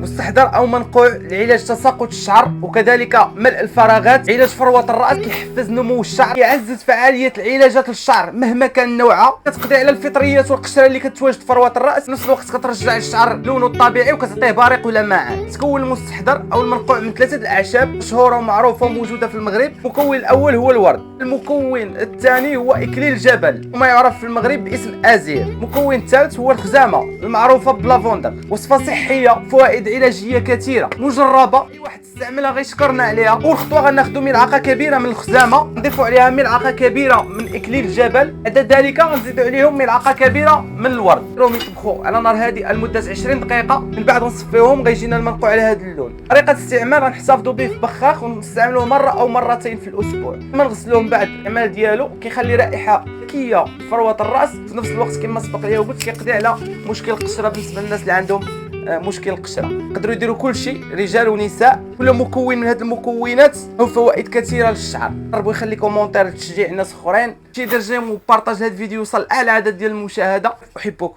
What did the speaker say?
مستحضر او منقوع لعلاج تساقط الشعر وكذلك ملء الفراغات. علاج فروة الراس كيحفز نمو الشعر، يعزز فعالية العلاجات للشعر مهما كان نوعها، كتقضي على الفطريات والقشره اللي كتواجد في فروة الراس، في نفس الوقت كترجع الشعر لونه الطبيعي وكتعطيه بريق ولمعان. تكون المستحضر او المنقوع من 3 الاعشاب مشهوره ومعروفه وموجوده في المغرب. المكون الاول هو الورد، المكون الثاني هو اكليل الجبل وما يعرف في المغرب باسم ازير، المكون الثالث هو الخزامه المعروفه بلافوندر. وصفه صحيه، فوائد علاجيه كثيره مجربه، اي واحد استعملها غيشكرنا عليها. اول خطوه غناخذوا ملعقه كبيره من الخزامه، نضيفوا عليها ملعقه كبيره من اكليل الجبل، بعد ذلك غنزيدوا عليهم ملعقه كبيره من الورد، نخليهم يطبخوا على نار هادئه لمده 20 دقيقه. من بعد غنصفيهم غيجينا المنقوع على هذا اللون. طريقه الاستعمال غنحتفظوا به في بخاخ ونستعملوه مره او مرتين في الاسبوع. ما نغسلوهم بعد الاستعمال ديالو كيخلي رائحه نقيه فروه الراس، في نفس الوقت كما سبق ليا وقلت كيقضي على مشكل القشره بالنسبه للناس اللي عندهم مشكل القشره. يقدروا يديروا كل شيء رجال ونساء. كل مكون من هذه المكونات له فوائد كثيره للشعر. جربوا يخلي كومونتير تشجيع الناس اخرين، شي دير جيم وبارطاج هذا الفيديو يوصل لاعلى عدد ديال المشاهده. احبكم.